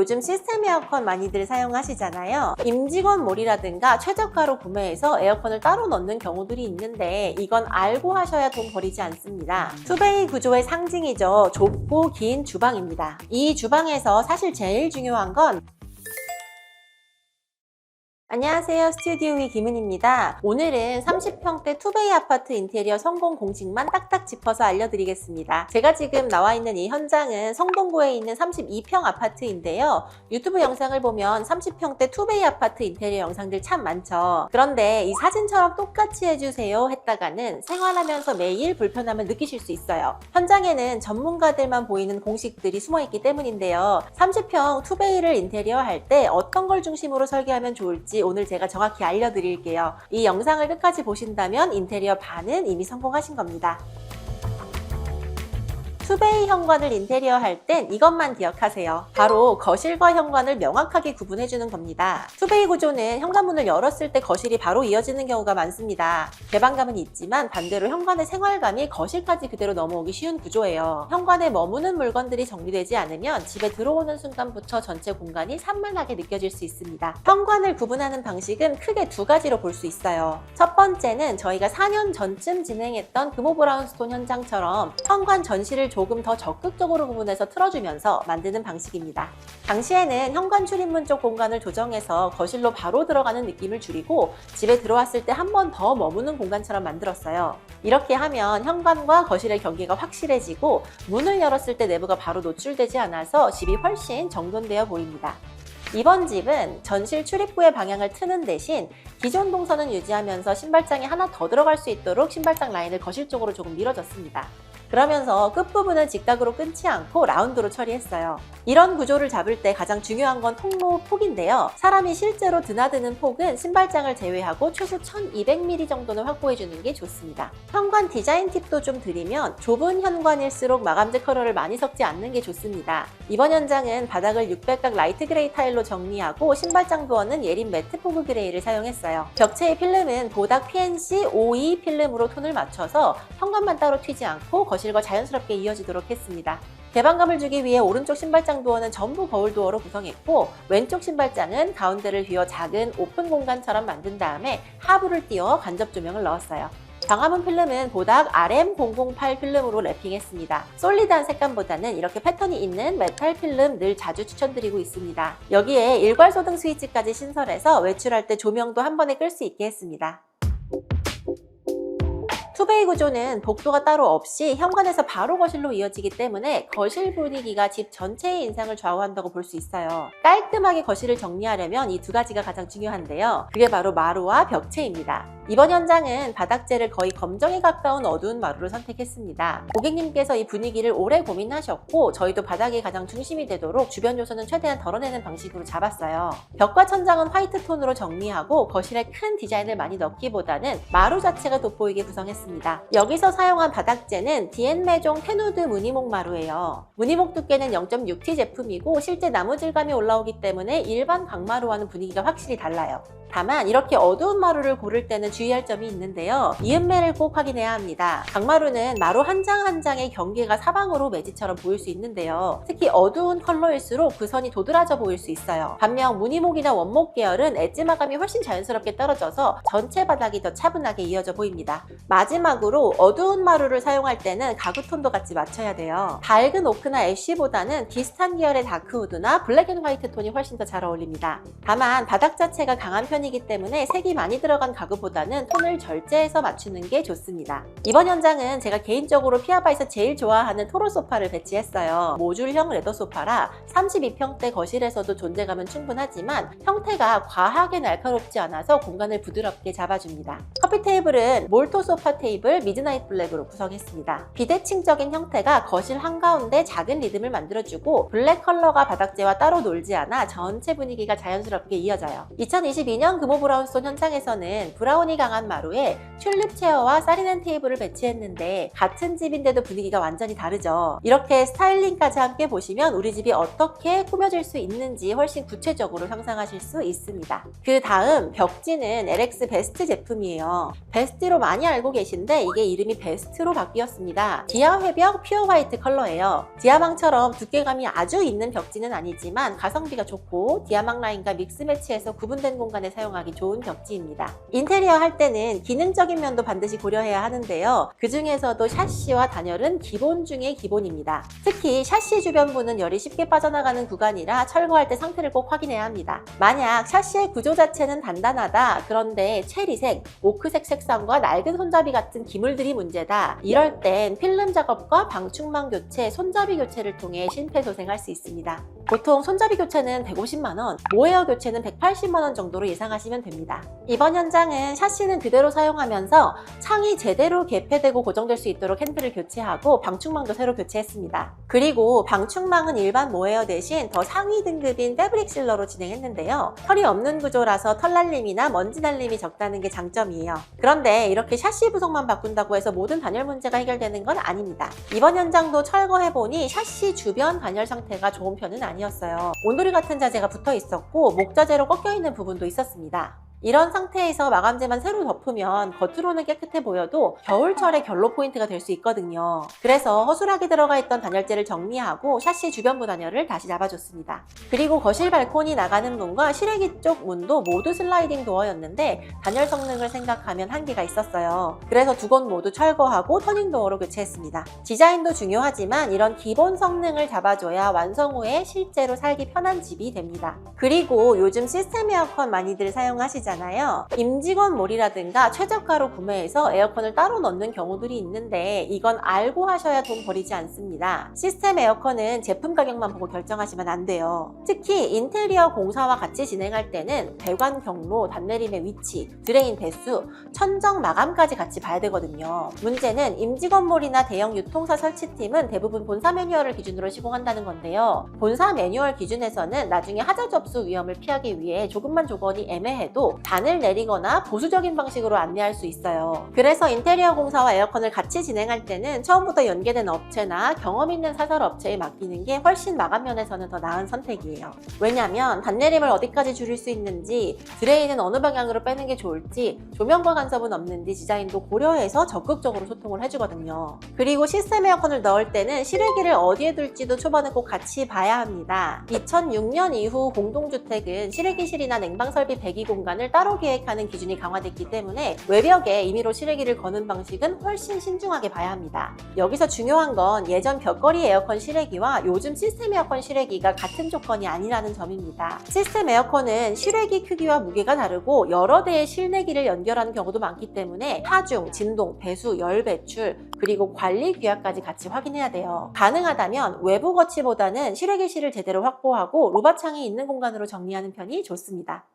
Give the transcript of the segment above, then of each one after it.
요즘 시스템 에어컨 많이들 사용하시잖아요. 임직원몰이라든가 최저가로 구매해서 에어컨을 따로 넣는 경우들이 있는데 이건 알고 하셔야 돈 버리지 않습니다. 투베이 구조의 상징이죠. 좁고 긴 주방입니다. 이 주방에서 사실 제일 중요한 건 안녕하세요. 스튜디오 위 김은입니다. 오늘은 30평대 투베이 아파트 인테리어 성공 공식만 딱딱 짚어서 알려드리겠습니다. 제가 지금 나와 있는 이 현장은 성동구에 있는 32평 아파트인데요. 유튜브 영상을 보면 30평대 투베이 아파트 인테리어 영상들 참 많죠. 그런데 이 사진처럼 똑같이 해주세요 했다가는 생활하면서 매일 불편함을 느끼실 수 있어요. 현장에는 전문가들만 보이는 공식들이 숨어있기 때문인데요. 30평 투베이를 인테리어 할 때 어떤 걸 중심으로 설계하면 좋을지 오늘 제가 정확히 알려드릴게요. 이 영상을 끝까지 보신다면 인테리어 반은 이미 성공하신 겁니다. 투베이 현관을 인테리어 할 땐 이것만 기억하세요. 바로 거실과 현관을 명확하게 구분해주는 겁니다. 투베이 구조는 현관문을 열었을 때 거실이 바로 이어지는 경우가 많습니다. 개방감은 있지만 반대로 현관의 생활감이 거실까지 그대로 넘어오기 쉬운 구조예요. 현관에 머무는 물건들이 정리되지 않으면 집에 들어오는 순간부터 전체 공간이 산만하게 느껴질 수 있습니다. 현관을 구분하는 방식은 크게 두 가지로 볼 수 있어요. 첫 번째는 저희가 4년 전쯤 진행했던 금호 브라운스톤 현장처럼 현관 전시를 조금 더 적극적으로 구분해서 틀어주면서 만드는 방식입니다. 당시에는 현관 출입문 쪽 공간을 조정해서 거실로 바로 들어가는 느낌을 줄이고 집에 들어왔을 때 한 번 더 머무는 공간처럼 만들었어요. 이렇게 하면 현관과 거실의 경계가 확실해지고 문을 열었을 때 내부가 바로 노출되지 않아서 집이 훨씬 정돈되어 보입니다. 이번 집은 전실 출입구의 방향을 트는 대신 기존 동선은 유지하면서 신발장이 하나 더 들어갈 수 있도록 신발장 라인을 거실 쪽으로 조금 밀어줬습니다. 그러면서 끝부분은 직각으로 끊지 않고 라운드로 처리했어요. 이런 구조를 잡을 때 가장 중요한 건 통로 폭인데요. 사람이 실제로 드나드는 폭은 신발장을 제외하고 최소 1200mm 정도는 확보해주는 게 좋습니다. 현관 디자인 팁도 좀 드리면 좁은 현관일수록 마감재 컬러를 많이 섞지 않는 게 좋습니다. 이번 현장은 바닥을 600각 라이트 그레이 타일로 정리하고 신발장 도어는 예린 매트 포그 그레이를 사용했어요. 벽체의 필름은 보닥 PNC 52 필름으로 톤을 맞춰서 현관만 따로 튀지 않고 거실과 자연스럽게 이어지도록 했습니다. 개방감을 주기 위해 오른쪽 신발장 도어는 전부 거울 도어로 구성했고 왼쪽 신발장은 가운데를 비워 작은 오픈 공간처럼 만든 다음에 하부를 띄워 간접 조명을 넣었어요. 방화문 필름은 보닥 RM008 필름으로 랩핑했습니다. 솔리드한 색감보다는 이렇게 패턴이 있는 메탈 필름 늘 자주 추천드리고 있습니다. 여기에 일괄소등 스위치까지 신설해서 외출할 때 조명도 한 번에 끌 수 있게 했습니다. 투베이 구조는 복도가 따로 없이 현관에서 바로 거실로 이어지기 때문에 거실 분위기가 집 전체의 인상을 좌우한다고 볼 수 있어요. 깔끔하게 거실을 정리하려면 이 두 가지가 가장 중요한데요. 그게 바로 마루와 벽체입니다. 이번 현장은 바닥재를 거의 검정에 가까운 어두운 마루를 선택했습니다. 고객님께서 이 분위기를 오래 고민하셨고 저희도 바닥이 가장 중심이 되도록 주변 요소는 최대한 덜어내는 방식으로 잡았어요. 벽과 천장은 화이트 톤으로 정리하고 거실에 큰 디자인을 많이 넣기보다는 마루 자체가 돋보이게 구성했습니다. 여기서 사용한 바닥재는 디엔메종 테누드 무늬목 마루예요. 무늬목 두께는 0.6T 제품이고 실제 나무 질감이 올라오기 때문에 일반 강마루와는 분위기가 확실히 달라요. 다만 이렇게 어두운 마루를 고를 때는 주의할 점이 있는데요. 이음매를 꼭 확인해야 합니다. 강마루는 마루 한 장 한 장의 경계가 사방으로 매지처럼 보일 수 있는데요. 특히 어두운 컬러일수록 그 선이 도드라져 보일 수 있어요. 반면 무늬목이나 원목 계열은 엣지 마감이 훨씬 자연스럽게 떨어져서 전체 바닥이 더 차분하게 이어져 보입니다. 마지막으로 어두운 마루를 사용할 때는 가구 톤도 같이 맞춰야 돼요. 밝은 오크나 애쉬보다는 비슷한 계열의 다크우드나 블랙 앤 화이트 톤이 훨씬 더 잘 어울립니다. 다만 바닥 자체가 강한 편이기 때문에 색이 많이 들어간 가구보다는 톤을 절제해서 맞추는 게 좋습니다. 이번 현장은 제가 개인적으로 피아바에서 제일 좋아하는 토로 소파를 배치했어요. 모듈형 레더 소파라 32평대 거실에서도 존재감은 충분하지만 형태가 과하게 날카롭지 않아서 공간을 부드럽게 잡아줍니다. 커피 테이블은 몰토 소파 테이블 미드나잇 블랙으로 구성했습니다. 비대칭적인 형태가 거실 한가운데 작은 리듬을 만들어주고 블랙 컬러가 바닥재와 따로 놀지 않아 전체 분위기가 자연스럽게 이어져요. 2022년 이번 금호 브라운스톤 현장에서는 브라운이 강한 마루에 튤립 체어와 사리넨 테이블을 배치했는데 같은 집인데도 분위기가 완전히 다르죠. 이렇게 스타일링까지 함께 보시면 우리 집이 어떻게 꾸며질 수 있는지 훨씬 구체적으로 상상하실 수 있습니다. 그 다음 벽지는 LX 베스트 제품이에요. 베스트로 많이 알고 계신데 이게 이름이 베스트로 바뀌었습니다. 디아 회벽 퓨어 화이트 컬러예요. 디아망처럼 두께감이 아주 있는 벽지는 아니지만 가성비가 좋고 디아망 라인과 믹스 매치해서 구분된 공간에 사용하기 좋은 벽지입니다. 인테리어 할 때는 기능적인 면도 반드시 고려해야 하는데요. 그 중에서도 샤시와 단열은 기본 중의 기본입니다. 특히 샤시 주변부는 열이 쉽게 빠져나가는 구간이라 철거할 때 상태를 꼭 확인해야 합니다. 만약 샤시의 구조 자체는 단단하다, 그런데 체리색, 오크색 색상과 낡은 손잡이 같은 기물들이 문제다, 이럴 땐 필름 작업과 방충망 교체, 손잡이 교체를 통해 심폐소생할 수 있습니다. 보통 손잡이 교체는 150만원, 모헤어 교체는 180만원 정도로 예상하시면 됩니다. 이번 현장은 샤시는 그대로 사용하면서 창이 제대로 개폐되고 고정될 수 있도록 핸들을 교체하고 방충망도 새로 교체했습니다. 그리고 방충망은 일반 모헤어 대신 더 상위 등급인 패브릭 실러로 진행했는데요. 털이 없는 구조라서 털날림이나 먼지 날림이 적다는 게 장점이에요. 그런데 이렇게 샤시 부속만 바꾼다고 해서 모든 단열 문제가 해결되는 건 아닙니다. 이번 현장도 철거해보니 샤시 주변 단열 상태가 좋은 편은 아니었어요. 온돌이 같은 자재가 붙어 있었고 목자재로 꺾여있는 부분도 있었습니다. 이런 상태에서 마감재만 새로 덮으면 겉으로는 깨끗해 보여도 겨울철에 결로 포인트가 될 수 있거든요. 그래서 허술하게 들어가 있던 단열재를 정리하고 샤시 주변부 단열을 다시 잡아줬습니다. 그리고 거실 발코니 나가는 문과 실외기 쪽 문도 모두 슬라이딩 도어였는데 단열 성능을 생각하면 한계가 있었어요. 그래서 두 곳 모두 철거하고 터닝 도어로 교체했습니다. 디자인도 중요하지만 이런 기본 성능을 잡아줘야 완성 후에 실제로 살기 편한 집이 됩니다. 그리고 요즘 시스템 에어컨 많이들 사용하시잖아요. 임직원몰이라든가 최저가로 구매해서 에어컨을 따로 넣는 경우들이 있는데 이건 알고 하셔야 돈 버리지 않습니다. 시스템 에어컨은 제품 가격만 보고 결정하시면 안 돼요. 특히 인테리어 공사와 같이 진행할 때는 배관 경로, 단내림의 위치, 드레인 배수, 천정 마감까지 같이 봐야 되거든요. 문제는 임직원몰이나 대형 유통사 설치팀은 대부분 본사 매뉴얼을 기준으로 시공한다는 건데요. 본사 매뉴얼 기준에서는 나중에 하자 접수 위험을 피하기 위해 조금만 조건이 애매해도 단을 내리거나 보수적인 방식으로 안내할 수 있어요. 그래서 인테리어 공사와 에어컨을 같이 진행할 때는 처음부터 연계된 업체나 경험 있는 사설 업체에 맡기는 게 훨씬 마감 면에서는 더 나은 선택이에요. 왜냐하면 단내림을 어디까지 줄일 수 있는지, 드레인은 어느 방향으로 빼는 게 좋을지, 조명과 간섭은 없는지 디자인도 고려해서 적극적으로 소통을 해주거든요. 그리고 시스템 에어컨을 넣을 때는 실외기를 어디에 둘지도 초반에 꼭 같이 봐야 합니다. 2006년 이후 공동주택은 실외기실이나 냉방 설비 배기 공간을 따로 계획하는 기준이 강화됐기 때문에 외벽에 임의로 실외기를 거는 방식은 훨씬 신중하게 봐야 합니다. 여기서 중요한 건 예전 벽걸이 에어컨 실외기와 요즘 시스템 에어컨 실외기가 같은 조건이 아니라는 점입니다. 시스템 에어컨은 실외기 크기와 무게가 다르고 여러 대의 실내기를 연결하는 경우도 많기 때문에 하중, 진동, 배수, 열 배출, 그리고 관리 규약까지 같이 확인해야 돼요. 가능하다면 외부 거치보다는 실외기실을 제대로 확보하고 루바창이 있는 공간으로 정리하는 편이 좋습니다.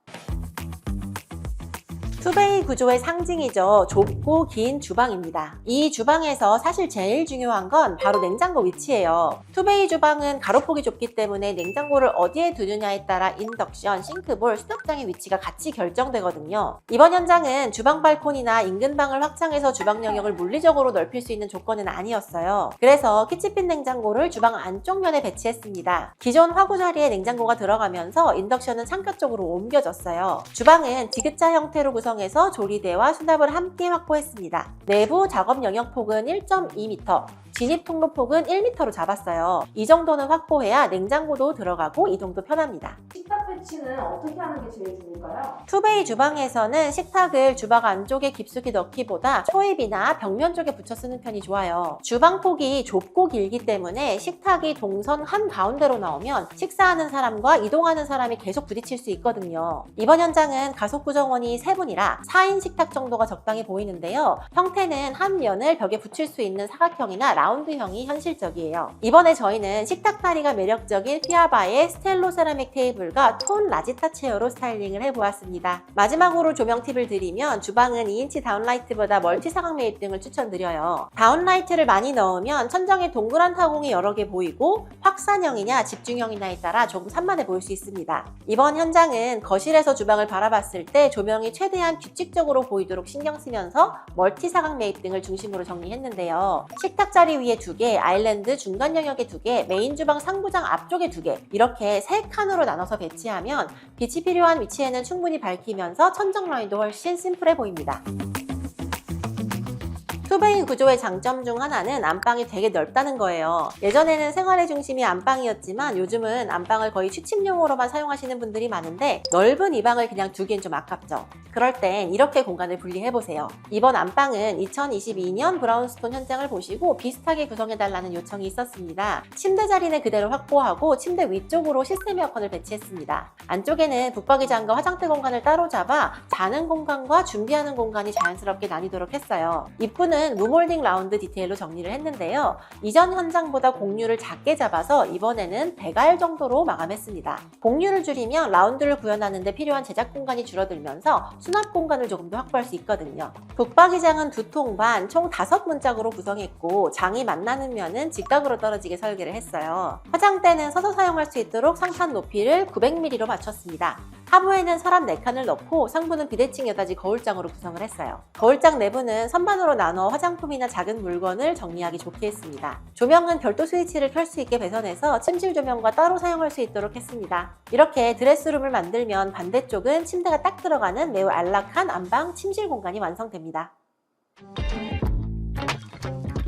투베이 구조의 상징이죠. 좁고 긴 주방입니다. 이 주방에서 사실 제일 중요한 건 바로 냉장고 위치예요. 투베이 주방은 가로폭이 좁기 때문에 냉장고를 어디에 두느냐에 따라 인덕션, 싱크볼, 수납장의 위치가 같이 결정되거든요. 이번 현장은 주방 발코니나 인근 방을 확장해서 주방 영역을 물리적으로 넓힐 수 있는 조건은 아니었어요. 그래서 키치핀 냉장고를 주방 안쪽 면에 배치했습니다. 기존 화구 자리에 냉장고가 들어가면서 인덕션은 창가 쪽으로 옮겨졌어요. 주방은 지그자 형태로 구성해서 조리대와 수납을 함께 확보했습니다. 내부 작업 영역 폭은 1.2m, 진입 통로 폭은 1m로 잡았어요. 이 정도는 확보해야 냉장고도 들어가고 이동도 편합니다. 식탁 배치는 어떻게 하는 게 제일 좋을까요? 투베이 주방에서는 식탁을 주방 안쪽에 깊숙이 넣기보다 초입이나 벽면 쪽에 붙여 쓰는 편이 좋아요. 주방 폭이 좁고 길기 때문에 식탁이 동선 한가운데로 나오면 식사하는 사람과 이동하는 사람이 계속 부딪힐 수 있거든요. 이번 현장은 가속 구성원이 3분이라 4인 식탁 정도가 적당히 보이는데요. 형태는 한 면을 벽에 붙일 수 있는 사각형이나 라운드형이 현실적이에요. 이번에 저희는 식탁 다리가 매력적인 피아바의 스텔로 세라믹 테이블과 톤 톤 라지타 체어로 스타일링을 해보았습니다. 마지막으로 조명 팁을 드리면 주방은 2인치 다운라이트보다 멀티 사각 매입 등을 추천드려요. 다운라이트를 많이 넣으면 천장에 동그란 타공이 여러 개 보이고 확산형이냐 집중형이냐에 따라 조금 산만해 보일 수 있습니다. 이번 현장은 거실에서 주방을 바라봤을 때 조명이 최대한 규칙적으로 보이도록 신경 쓰면서 멀티 사각 매입 등을 중심으로 정리했는데요. 식탁 자리 위에 2개, 아일랜드 중간 영역에 2개, 메인 주방 상부장 앞쪽에 2개 이렇게 3칸으로 나눠서 배치하면 빛이 필요한 위치에는 충분히 밝히면서 천정 라인도 훨씬 심플해 보입니다. 투베이 구조의 장점 중 하나는 안방이 되게 넓다는 거예요. 예전에는 생활의 중심이 안방이었지만 요즘은 안방을 거의 취침용으로만 사용하시는 분들이 많은데 넓은 이 방을 그냥 두기엔 좀 아깝죠. 그럴 땐 이렇게 공간을 분리해보세요. 이번 안방은 2022년 브라운스톤 현장을 보시고 비슷하게 구성해달라는 요청이 있었습니다. 침대 자리는 그대로 확보하고 침대 위쪽으로 시스템 에어컨을 배치했습니다. 안쪽에는 붙박이장과 화장대 공간을 따로 잡아 자는 공간과 준비하는 공간이 자연스럽게 나뉘도록 했어요. 입구는 무몰딩 라운드 디테일로 정리를 했는데요. 이전 현장보다 공률을 작게 잡아서 이번에는 배갈 정도로 마감했습니다. 공률을 줄이면 라운드를 구현하는데 필요한 제작 공간이 줄어들면서 수납 공간을 조금 더 확보할 수 있거든요. 붙박이장은 2통 반, 총 5문짝으로 구성했고 장이 만나는 면은 직각으로 떨어지게 설계를 했어요. 화장대는 서서 사용할 수 있도록 상판 높이를 900mm로 맞췄습니다. 하부에는 서랍 4칸을 넣고 상부는 비대칭 여닫이 거울장으로 구성을 했어요. 거울장 내부는 선반으로 나눠 화장품이나 작은 물건을 정리하기 좋게 했습니다. 조명은 별도 스위치를 켤 수 있게 배선해서 침실 조명과 따로 사용할 수 있도록 했습니다. 이렇게 드레스룸을 만들면 반대쪽은 침대가 딱 들어가는 매우 안락한 안방 침실 공간이 완성됩니다.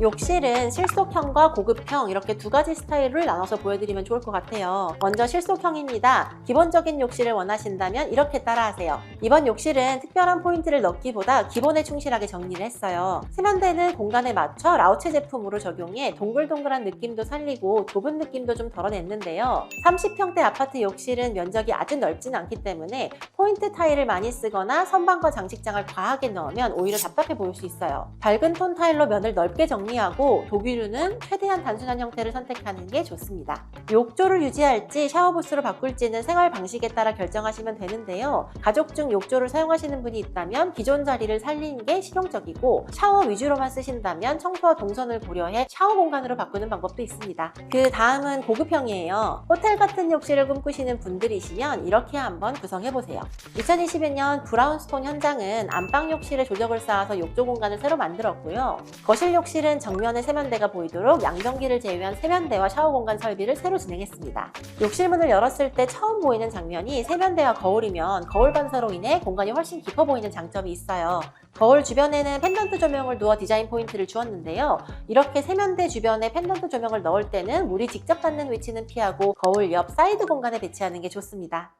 욕실은 실속형과 고급형 이렇게 2가지 스타일을 나눠서 보여드리면 좋을 것 같아요. 먼저 실속형입니다. 기본적인 욕실을 원하신다면 이렇게 따라하세요. 이번 욕실은 특별한 포인트를 넣기보다 기본에 충실하게 정리를 했어요. 세면대는 공간에 맞춰 라우체 제품으로 적용해 동글동글한 느낌도 살리고 좁은 느낌도 좀 덜어냈는데요. 30평대 아파트 욕실은 면적이 아주 넓진 않기 때문에 포인트 타일을 많이 쓰거나 선반과 장식장을 과하게 넣으면 오히려 답답해 보일 수 있어요. 밝은 톤 타일로 면을 넓게 정리하고 도기류는 최대한 단순한 형태를 선택하는 게 좋습니다. 욕조를 유지할지 샤워부스로 바꿀지는 생활 방식에 따라 결정하시면 되는데요. 가족 중 욕조를 사용하시는 분이 있다면 기존 자리를 살리는 게 실용적이고 샤워 위주로만 쓰신다면 청소와 동선을 고려해 샤워 공간으로 바꾸는 방법도 있습니다. 그 다음은 고급형이에요. 호텔 같은 욕실을 꿈꾸시는 분들이시면 이렇게 한번 구성해보세요. 2021년 브라운스톤 현장은 안방 욕실에 조적을 쌓아서 욕조 공간을 새로 만들었고요. 거실 욕실은 정면에 세면대가 보이도록 양변기를 제외한 세면대와 샤워 공간 설비를 새로 진행했습니다. 욕실 문을 열었을 때 처음 보이는 장면이 세면대와 거울이면 거울 반사로 인해 공간이 훨씬 깊어 보이는 장점이 있어요. 거울 주변에는 펜던트 조명을 두어 디자인 포인트를 주었는데요. 이렇게 세면대 주변에 펜던트 조명을 넣을 때는 물이 직접 닿는 위치는 피하고 거울 옆 사이드 공간에 배치하는 게 좋습니다.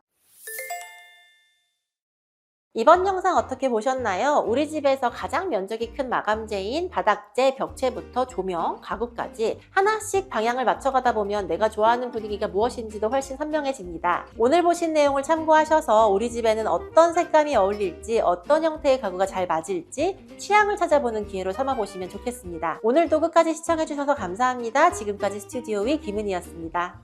이번 영상 어떻게 보셨나요? 우리 집에서 가장 면적이 큰 마감재인 바닥재, 벽체부터 조명, 가구까지 하나씩 방향을 맞춰가다 보면 내가 좋아하는 분위기가 무엇인지도 훨씬 선명해집니다. 오늘 보신 내용을 참고하셔서 우리 집에는 어떤 색감이 어울릴지, 어떤 형태의 가구가 잘 맞을지 취향을 찾아보는 기회로 삼아보시면 좋겠습니다. 오늘도 끝까지 시청해주셔서 감사합니다. 지금까지 스튜디오 위 김은희였습니다.